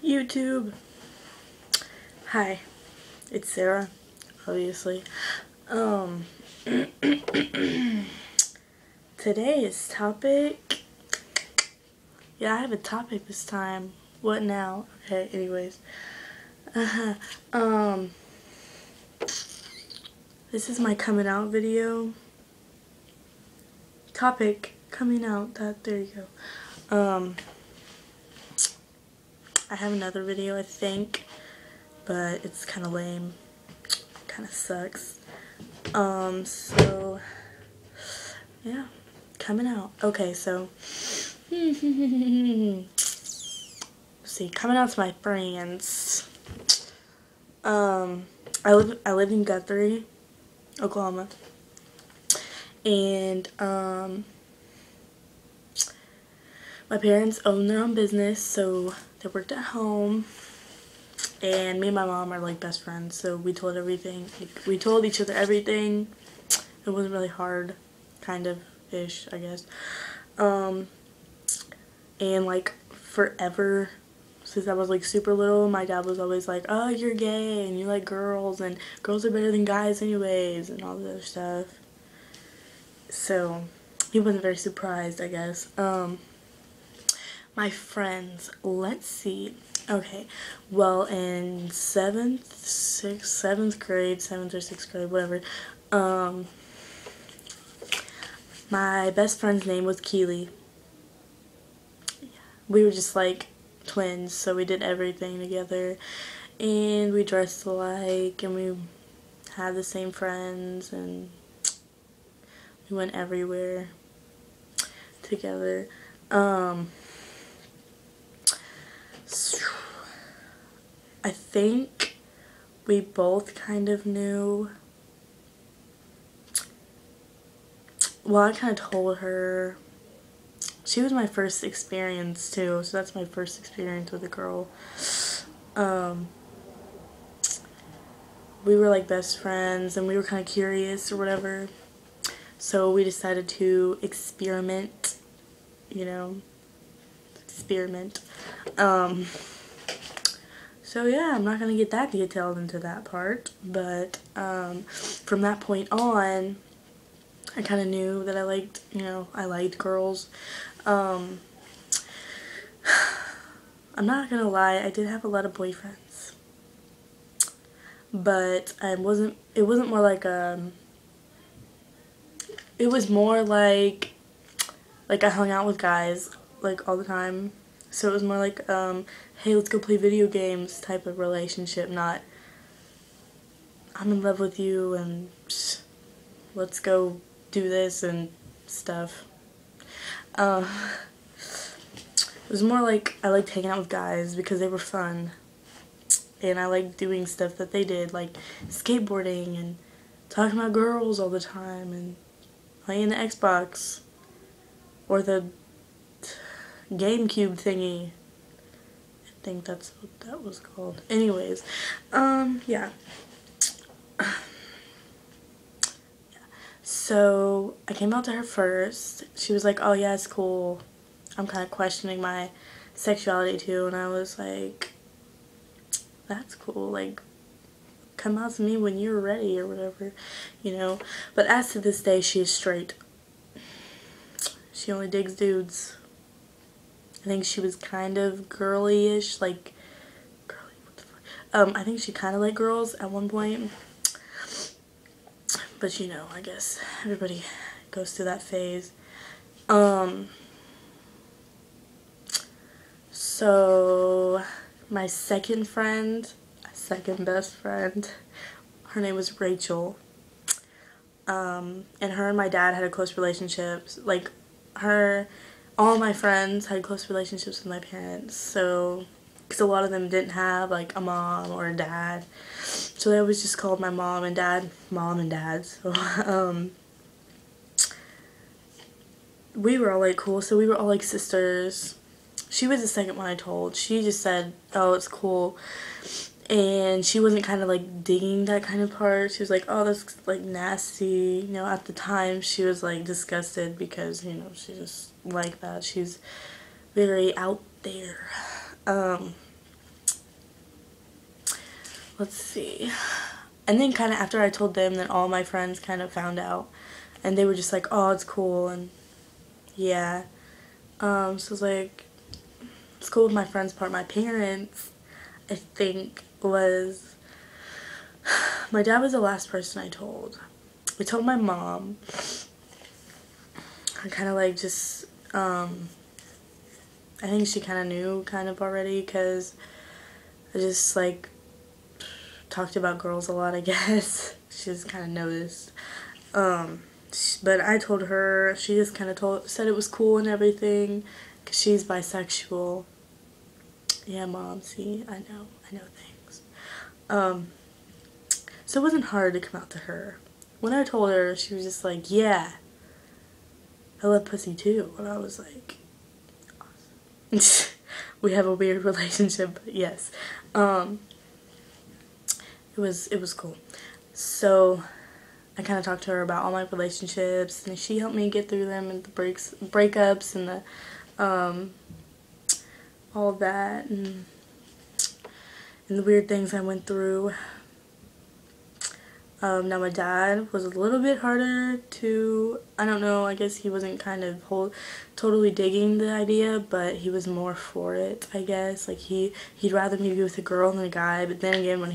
YouTube. Hi, it's Sarah, obviously. Today's topic. Yeah, I have a topic this time. What now? Okay, anyways. This is my coming out video. Topic, coming out, there you go. I have another video, I think, but it's kind of lame. Kind of sucks. So, yeah, coming out. Okay, so, see, coming out to my friends. I live in Guthrie, Oklahoma, and my parents own their own business, so they worked at home, and me and my mom are like best friends, so we told everything. We told each other everything. It wasn't really hard, kind of ish, I guess. And like forever, since I was like super little, my dad was always like, oh, you're gay and you like girls and girls are better than guys anyways and all this other stuff. So he wasn't very surprised, I guess. My friends, let's see. Okay, well, in 7th grade, 7th or 6th grade, whatever, my best friend's name was Keely. We were just like twins, so we did everything together, and we dressed alike, and we had the same friends, and we went everywhere together. I think we both kind of knew. Well, I kind of told her. She was my first experience too, so that's my first experience with a girl. We were like best friends, and we were kind of curious or whatever, so we decided to experiment, you know, experiment. So yeah, I'm not gonna get that detailed into that part, but from that point on, I kind of knew that I liked, I liked girls. I'm not gonna lie, I did have a lot of boyfriends, but it wasn't more like it was more like I hung out with guys like all the time, so it was more like hey, let's go play video games type of relationship, not I'm in love with you and let's go do this and stuff. It was more like I liked hanging out with guys because they were fun, and I liked doing stuff that they did, like skateboarding and talking about girls all the time and playing the Xbox or the GameCube thingy. I think that's what that was called. Anyways, yeah. So I came out to her first. She was like, oh yeah, it's cool. I'm kind of questioning my sexuality too, and I was like, that's cool, like, come out to me when you're ready or whatever, But as to this day, she is straight. She only digs dudes. I think she was kind of girly-ish, like, girly, what the fuck? I think she kind of liked girls at one point, but I guess everybody goes through that phase. So my second best friend, her name was Rachel. And her and my dad had a close relationship. Like, all my friends had close relationships with my parents. So, because a lot of them didn't have like a mom or a dad, so they always just called my mom and dad. So, we were all like cool. So we were all like sisters. She was the second one I told. She just said, oh, it's cool. And she wasn't kind of like digging that kind of part. She was like, oh, that's like nasty. At the time she was like disgusted because, she just like that. She's very out there. let's see. And then kind of after I told them, then all my friends kind of found out. And they were just like, oh, it's cool. And yeah. So it's like, it's cool with my friends' part. My parents, I think, was, my dad was the last person I told. I told my mom. I kind of like just, I think she kind of knew kind of already, because I just like talked about girls a lot, I guess. She just kind of noticed. But I told her, she just kind of said it was cool and everything, because she's bisexual. Yeah, Mom, see, I know things. So it wasn't hard to come out to her. When I told her, she was just like, yeah, I love pussy too. And I was like, awesome. We have a weird relationship, but yes. It was cool. So I kind of talked to her about all my relationships, and she helped me get through them, and the breakups and the all of that, and the weird things I went through. Now my dad was a little bit harder to, I don't know, I guess he wasn't kind of totally digging the idea, but he was more for it, I guess. Like he'd rather me be with a girl than a guy, but then again when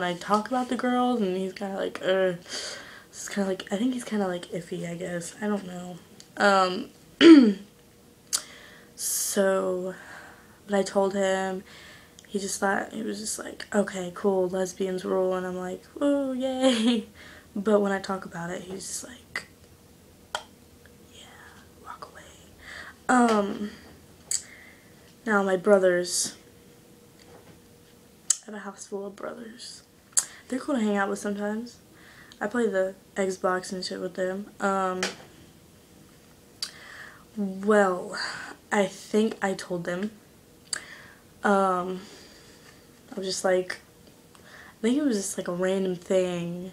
I talk about the girls, and he's kind of like, it's kind of like, I think he's kind of like iffy, I guess. I don't know. So, but I told him. He just thought, he was just like, okay, cool, lesbians rule, and I'm like, oh, yay. But when I talk about it, he's just like, yeah, walk away. Now my brothers, I have a house full of brothers. They're cool to hang out with sometimes. I play the Xbox and shit with them. Well, I think I told them. I was just like, I think it was just like a random thing.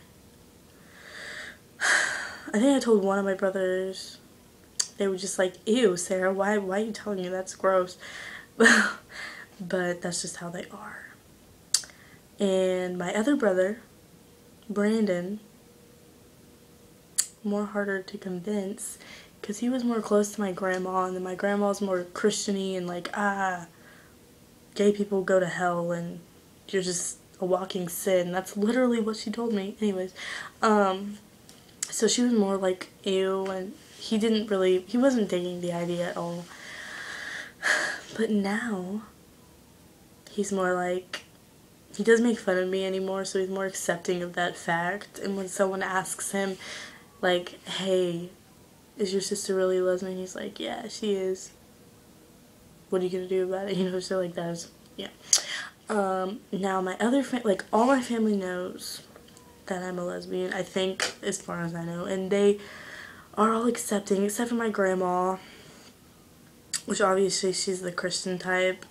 I think I told one of my brothers. They were just like, ew, Sarah, why are you telling me? That's gross. But that's just how they are. And my other brother, Brandon, more harder to convince, because he was more close to my grandma, and then my grandma's more Christian-y and like, gay people go to hell and you're just a walking sin. That's literally what she told me. Anyways, so she was more like, ew, and he wasn't digging the idea at all. But now, he's more like, he doesn't make fun of me anymore, so he's more accepting of that fact. And when someone asks him, like, hey, is your sister really a lesbian? He's like, yeah, she is. What are you gonna do about it? You know, shit like that. Yeah. Now my other like all my family knows that I'm a lesbian, I think, as far as I know, and they are all accepting, except for my grandma, which obviously she's the Christian type.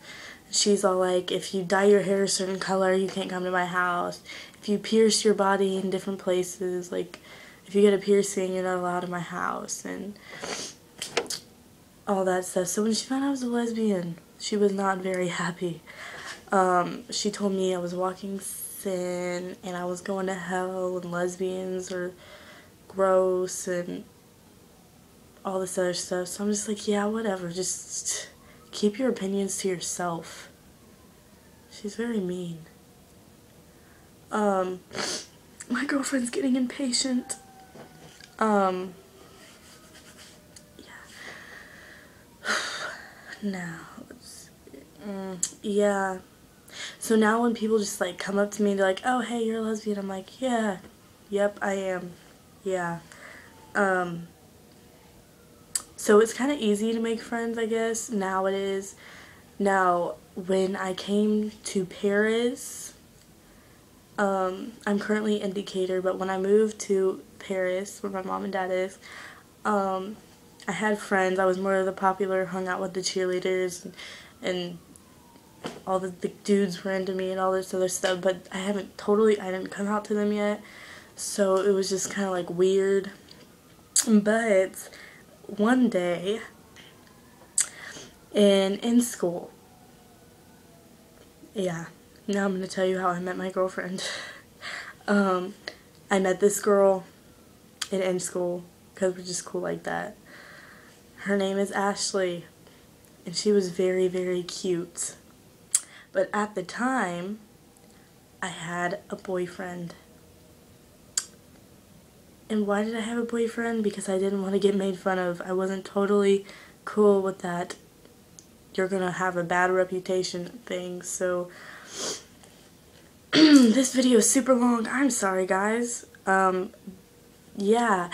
She's all like, if you dye your hair a certain color, you can't come to my house. If you pierce your body in different places, like if you get a piercing, you're not allowed in my house, and all that stuff. So when she found out I was a lesbian, she was not very happy. She told me I was walking sin and I was going to hell and lesbians are gross and all this other stuff. So I'm just like, yeah, whatever. Just keep your opinions to yourself. She's very mean. My girlfriend's getting impatient. Now, yeah. So now when people just like come up to me and they're like, oh, hey, you're a lesbian, I'm like, yeah, yep, I am, yeah. So it's kind of easy to make friends, I guess. Now it is. Now, when I came to Paris, I'm currently in Decatur, but when I moved to Paris, where my mom and dad is, I had friends. I was more of the popular, hung out with the cheerleaders, and all the dudes were into me and all this other stuff, but I didn't come out to them yet, so it was just kind of like weird. But one day in school, yeah, Now I'm going to tell you how I met my girlfriend. I met this girl in school because we're just cool like that. Her name is Ashley, and she was very, very cute. But at the time, I had a boyfriend. And why did I have a boyfriend? Because I didn't want to get made fun of. I wasn't totally cool with that you're gonna have a bad reputation thing. So this video is super long. I'm sorry, guys. Yeah.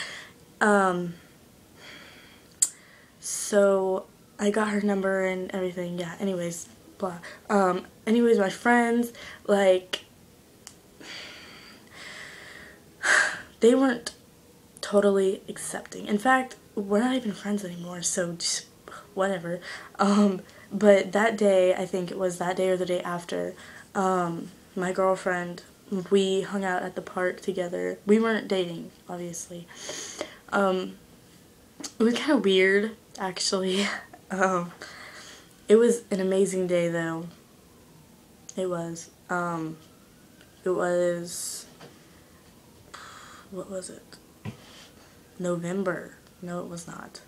So I got her number and everything. Yeah, anyways, blah. Anyways, my friends, like, they weren't totally accepting. In fact, we're not even friends anymore, so just whatever. But that day, I think it was that day or the day after, my girlfriend, we hung out at the park together. We weren't dating, obviously. It was kind of weird, actually. It was an amazing day, though. It was. What was it? November. No, it was not.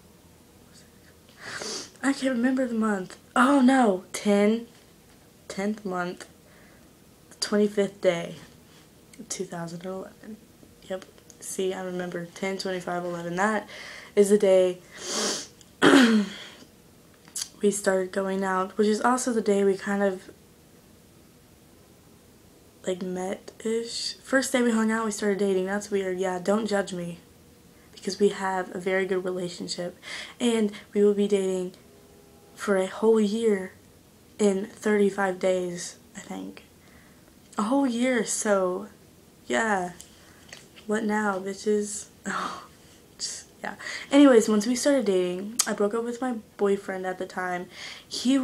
I can't remember the month. Oh no, 10th month, 25th day, 2011. Yep. See, I remember 10/25/11. That is the day we started going out, which is also the day we kind of like met-ish. First day we hung out, we started dating. That's weird. Yeah, don't judge me, because we have a very good relationship, and we will be dating for a whole year in 35 days, I think. A whole year, so yeah. What now, bitches? Oh, yeah. Anyways, once we started dating, I broke up with my boyfriend at the time. He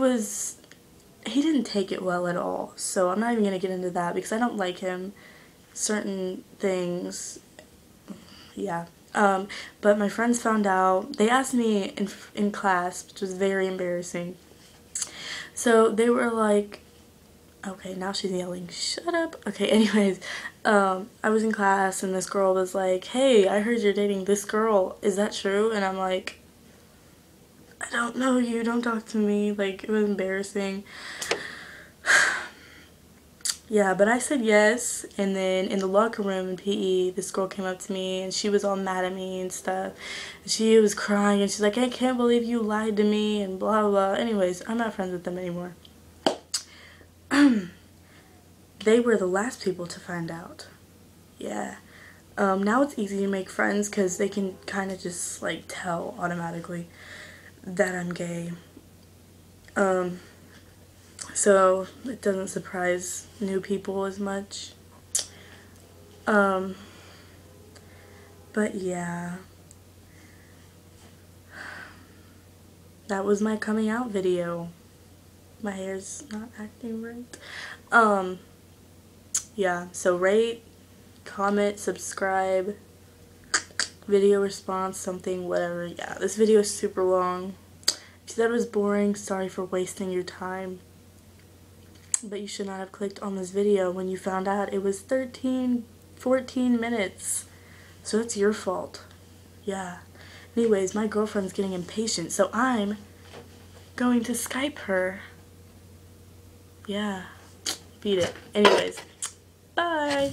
didn't take it well at all, so I'm not even going to get into that because I don't like him. Certain things, yeah. But my friends found out. They asked me in class, which was very embarrassing. So they were like, okay, now she's yelling, shut up. Okay, anyways, I was in class and this girl was like, hey, I heard you're dating this girl. Is that true? And I'm like, I don't know you. Don't talk to me. Like, it was embarrassing. Yeah, but I said yes, and then in the locker room in PE, this girl came up to me, and she was all mad at me and stuff. And she was crying, and she's like, I can't believe you lied to me, and blah, blah, blah. Anyways, I'm not friends with them anymore. They were the last people to find out. Yeah. Now it's easy to make friends, because they can kind of just, like, tell automatically that I'm gay. So it doesn't surprise new people as much. But yeah. That was my coming out video. My hair's not acting right. Yeah, so rate, comment, subscribe, video response, something, whatever. Yeah, this video is super long. If you thought it was boring, sorry for wasting your time. But you should not have clicked on this video when you found out it was 14 minutes. So it's your fault. Yeah. Anyways, my girlfriend's getting impatient, so I'm going to Skype her. Yeah. Beat it. Anyways, bye.